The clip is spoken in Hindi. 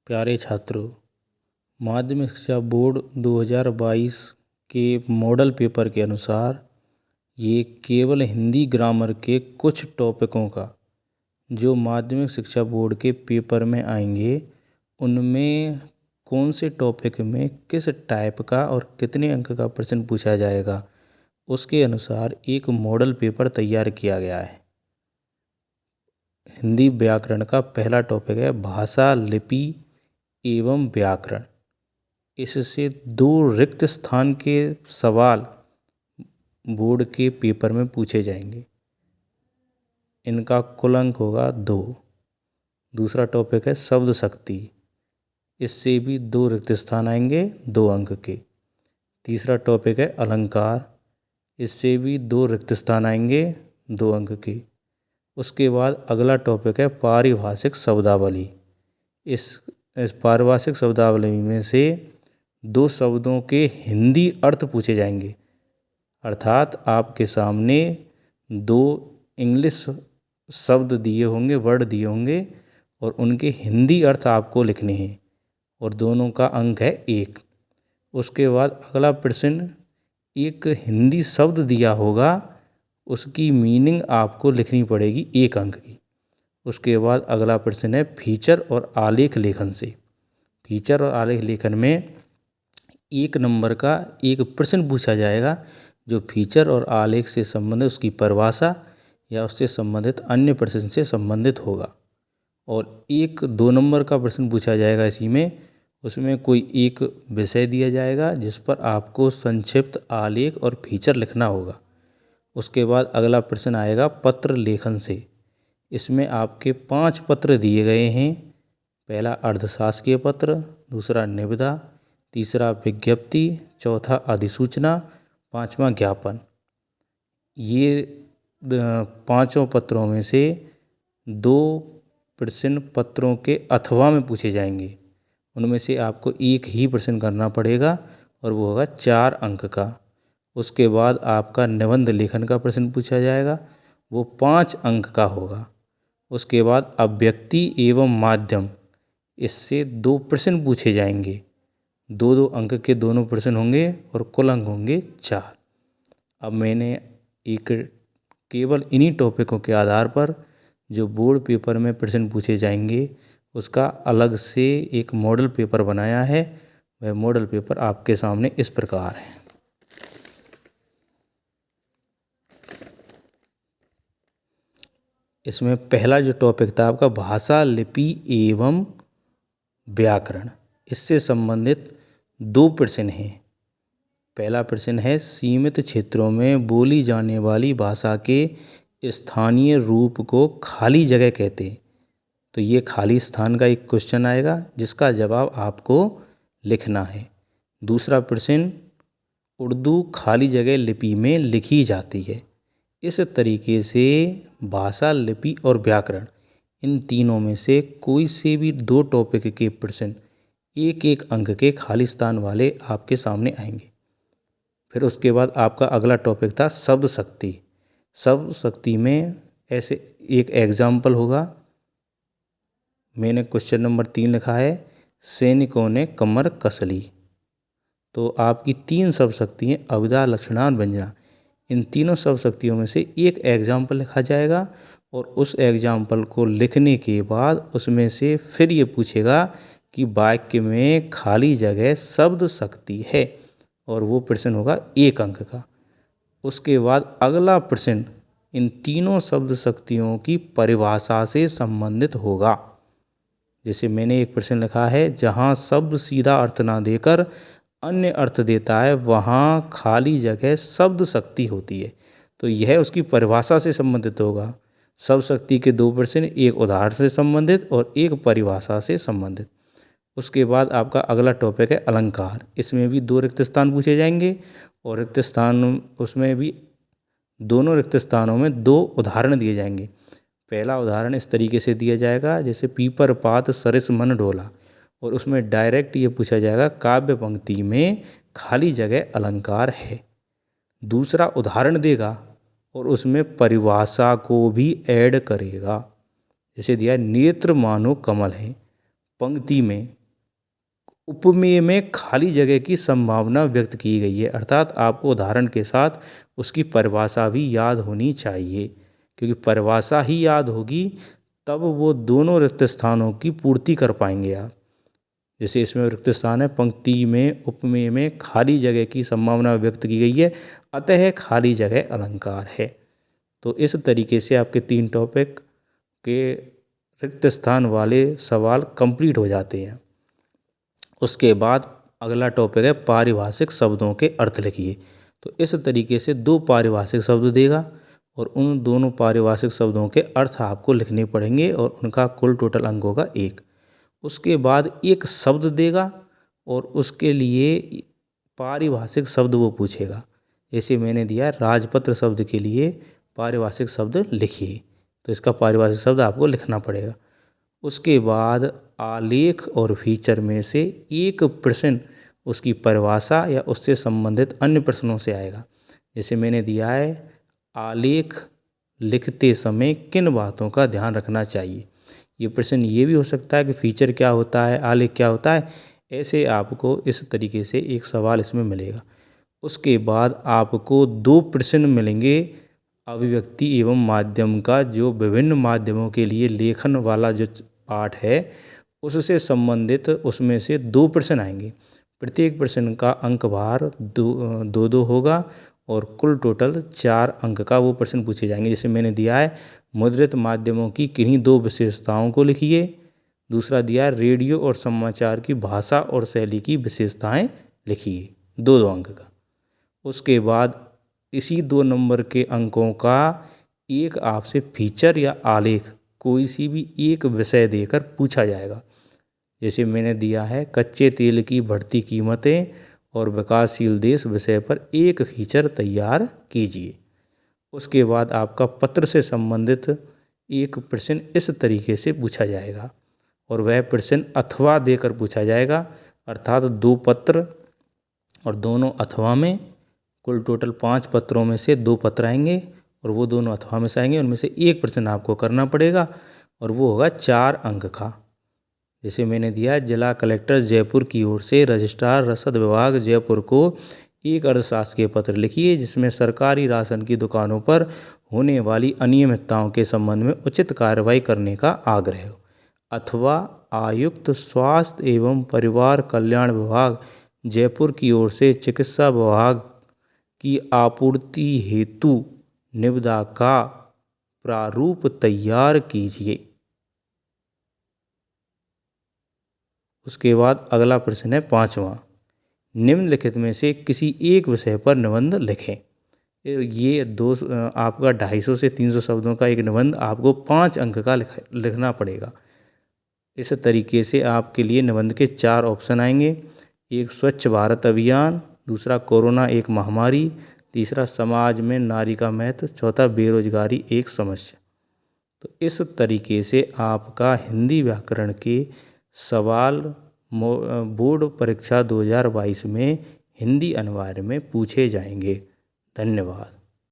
प्यारे छात्रों, माध्यमिक शिक्षा बोर्ड 2022 के मॉडल पेपर के अनुसार ये केवल हिंदी ग्रामर के कुछ टॉपिकों का जो माध्यमिक शिक्षा बोर्ड के पेपर में आएंगे, उनमें कौन से टॉपिक में किस टाइप का और कितने अंक का प्रश्न पूछा जाएगा, उसके अनुसार एक मॉडल पेपर तैयार किया गया है। हिंदी व्याकरण का पहला टॉपिक है भाषा, लिपि एवं व्याकरण। इससे 2 रिक्त स्थान के सवाल बोर्ड के पेपर में पूछे जाएंगे। इनका कुल अंक होगा 2। दूसरा टॉपिक है शब्द शक्ति। इससे भी 2 रिक्त स्थान आएंगे 2 अंक के। तीसरा टॉपिक है अलंकार। इससे भी 2 रिक्त स्थान आएंगे 2 अंक के। उसके बाद अगला टॉपिक है पारिभाषिक शब्दावली। इस पारिभाषिक शब्दावली में से 2 शब्दों के हिंदी अर्थ पूछे जाएंगे, अर्थात आपके सामने 2 इंग्लिश शब्द दिए होंगे, वर्ड दिए होंगे और उनके हिंदी अर्थ आपको लिखने हैं और दोनों का अंक है 1। उसके बाद अगला प्रश्न, एक हिंदी शब्द दिया होगा, उसकी मीनिंग आपको लिखनी पड़ेगी 1 अंक की। उसके बाद अगला प्रश्न है फीचर और आलेख लेखन से। फीचर और आलेख लेखन में 1 नंबर का एक प्रश्न पूछा जाएगा जो फीचर और आलेख से संबंधित उसकी परिभाषा या उससे संबंधित अन्य प्रश्न से संबंधित होगा। और 1-2 नंबर का प्रश्न पूछा जाएगा इसी में, उसमें कोई एक विषय दिया जाएगा जिस पर आपको संक्षिप्त आलेख और फीचर लिखना होगा। उसके बाद अगला प्रश्न आएगा पत्र लेखन से। इसमें आपके 5 पत्र दिए गए हैं। पहला अर्धशासकीय पत्र, दूसरा निविदा, तीसरा विज्ञप्ति, चौथा अधिसूचना, 5वां ज्ञापन। ये 5 पत्रों में से 2 प्रश्न पत्रों के अथवा में पूछे जाएंगे। उनमें से आपको एक ही प्रश्न करना पड़ेगा और वो होगा 4 अंक का। उसके बाद आपका निबंध लेखन का प्रश्न पूछा जाएगा, वो 5 अंक का होगा। उसके बाद अभिव्यक्ति एवं माध्यम, इससे 2 प्रश्न पूछे जाएंगे। 2-2 अंक के दोनों प्रश्न होंगे और कुल अंक होंगे 4। अब मैंने एक केवल इन्हीं टॉपिकों के आधार पर जो बोर्ड पेपर में प्रश्न पूछे जाएंगे उसका अलग से एक मॉडल पेपर बनाया है। वह मॉडल पेपर आपके सामने इस प्रकार है। इसमें पहला जो टॉपिक था आपका भाषा, लिपि एवं व्याकरण, इससे संबंधित 2 प्रश्न हैं। पहला प्रश्न है सीमित क्षेत्रों में बोली जाने वाली भाषा के स्थानीय रूप को खाली जगह कहते हैं। तो ये खाली स्थान का एक क्वेश्चन आएगा जिसका जवाब आपको लिखना है। दूसरा प्रश्न, उर्दू खाली जगह लिपि में लिखी जाती है। इस तरीके से भाषा, लिपि और व्याकरण, इन तीनों में से कोई से भी 2 टॉपिक के प्रश्न 1-1 अंक के खाली स्थान वाले आपके सामने आएंगे। फिर उसके बाद आपका अगला टॉपिक था शब्द शक्ति। शब्द शक्ति में ऐसे एक एग्जाम्पल होगा। मैंने क्वेश्चन नंबर 3 लिखा है, सैनिकों ने कमर कस ली। तो आपकी 3 शब्द शक्ति हैं, अभिधा, लक्षणा और व्यंजना। इन तीनों शब्द शक्तियों में से एक एग्जाम्पल लिखा जाएगा और उस एग्जाम्पल को लिखने के बाद उसमें से फिर ये पूछेगा कि वाक्य में खाली जगह शब्द शक्ति है और वो प्रश्न होगा 1 अंक का। उसके बाद अगला प्रश्न इन तीनों शब्द शक्तियों की परिभाषा से संबंधित होगा। जैसे मैंने एक प्रश्न लिखा है, जहाँ शब्द सीधा अर्थ ना देकर अन्य अर्थ देता है वहाँ खाली जगह शब्द शक्ति होती है। तो यह उसकी परिभाषा से संबंधित होगा। शब्द शक्ति के 2 प्रश्न, एक उदाहरण से संबंधित और एक परिभाषा से संबंधित। उसके बाद आपका अगला टॉपिक है अलंकार। इसमें भी 2 रिक्त स्थान पूछे जाएंगे और रिक्त स्थान उसमें भी दोनों रिक्त स्थानों में 2 उदाहरण दिए जाएंगे। पहला उदाहरण इस तरीके से दिया जाएगा, जैसे पीपर पात सरिस मन डोला, और उसमें डायरेक्ट ये पूछा जाएगा काव्य पंक्ति में खाली जगह अलंकार है। दूसरा उदाहरण देगा और उसमें परिभाषा को भी ऐड करेगा। जैसे दिया, नेत्र मानो कमल है, पंक्ति में उपमेय में खाली जगह की संभावना व्यक्त की गई है, अर्थात आपको उदाहरण के साथ उसकी परिभाषा भी याद होनी चाहिए, क्योंकि परिभाषा ही याद होगी तब वो दोनों रिक्त स्थानों की पूर्ति कर पाएंगे आप। जैसे इसमें रिक्त स्थान है, पंक्ति में उपमेय में खाली जगह की संभावना व्यक्त की गई है, अतः खाली जगह अलंकार है। तो इस तरीके से आपके 3 टॉपिक के रिक्त स्थान वाले सवाल कंप्लीट हो जाते हैं। उसके बाद अगला टॉपिक है पारिभाषिक शब्दों के अर्थ लिखिए। तो इस तरीके से 2 पारिभाषिक शब्द देगा और उन दोनों पारिभाषिक शब्दों के अर्थ आपको लिखने पड़ेंगे और उनका कुल टोटल अंक होगा 1। उसके बाद एक शब्द देगा और उसके लिए पारिभाषिक शब्द वो पूछेगा। जैसे मैंने दिया राजपत्र शब्द के लिए पारिभाषिक शब्द लिखिए, तो इसका पारिभाषिक शब्द आपको लिखना पड़ेगा। उसके बाद आलेख और फीचर में से एक प्रश्न उसकी परिभाषा या उससे संबंधित अन्य प्रश्नों से आएगा। जैसे मैंने दिया है आलेख लिखते समय किन बातों का ध्यान रखना चाहिए। ये प्रश्न ये भी हो सकता है कि फीचर क्या होता है, आलेख क्या होता है। ऐसे आपको इस तरीके से एक सवाल इसमें मिलेगा। उसके बाद आपको 2 प्रश्न मिलेंगे अभिव्यक्ति एवं माध्यम का, जो विभिन्न माध्यमों के लिए लेखन वाला जो पाठ है उससे संबंधित उसमें से 2 प्रश्न आएंगे। प्रत्येक प्रश्न का अंक भार 2 होगा और कुल टोटल 4 अंक का वो प्रश्न पूछे जाएंगे। जैसे मैंने दिया है मुद्रित माध्यमों की किन्हीं 2 विशेषताओं को लिखिए। दूसरा दिया है रेडियो और समाचार की भाषा और शैली की विशेषताएं लिखिए, 2 अंक का। उसके बाद इसी 2 नंबर के अंकों का एक आपसे फीचर या आलेख कोई सी भी एक विषय देकर पूछा जाएगा। जैसे मैंने दिया है कच्चे तेल की बढ़ती कीमतें और विकासशील देश विषय पर एक फीचर तैयार कीजिए। उसके बाद आपका पत्र से संबंधित एक प्रश्न इस तरीके से पूछा जाएगा और वह प्रश्न अथवा देकर पूछा जाएगा, अर्थात 2 पत्र और दोनों अथवा में कुल टोटल 5 पत्रों में से 2 पत्र आएंगे और वो दोनों अथवा में से आएंगे। उनमें से एक प्रश्न आपको करना पड़ेगा और वो होगा 4 अंक का। जैसे मैंने दिया जिला कलेक्टर जयपुर की ओर से रजिस्ट्रार रसद विभाग जयपुर को एक अर्थशास्त्रीय पत्र लिखिए जिसमें सरकारी राशन की दुकानों पर होने वाली अनियमितताओं के संबंध में उचित कार्रवाई करने का आग्रह हो। अथवा आयुक्त स्वास्थ्य एवं परिवार कल्याण विभाग जयपुर की ओर से चिकित्सा विभाग की आपूर्ति हेतु निविदा का प्रारूप तैयार कीजिए। उसके बाद अगला प्रश्न है 5वां, निम्नलिखित में से किसी एक विषय पर निबंध लिखें। ये आपका 250 से 300 शब्दों का एक निबंध आपको 5 अंक का लिखना पड़ेगा। इस तरीके से आपके लिए निबंध के 4 ऑप्शन आएंगे। एक स्वच्छ भारत अभियान, दूसरा कोरोना एक महामारी, तीसरा समाज में नारी का महत्व, चौथा बेरोजगारी एक समस्या। तो इस तरीके से आपका हिंदी व्याकरण के सवाल बोर्ड परीक्षा 2022 में हिंदी अनिवार्य में पूछे जाएंगे। धन्यवाद।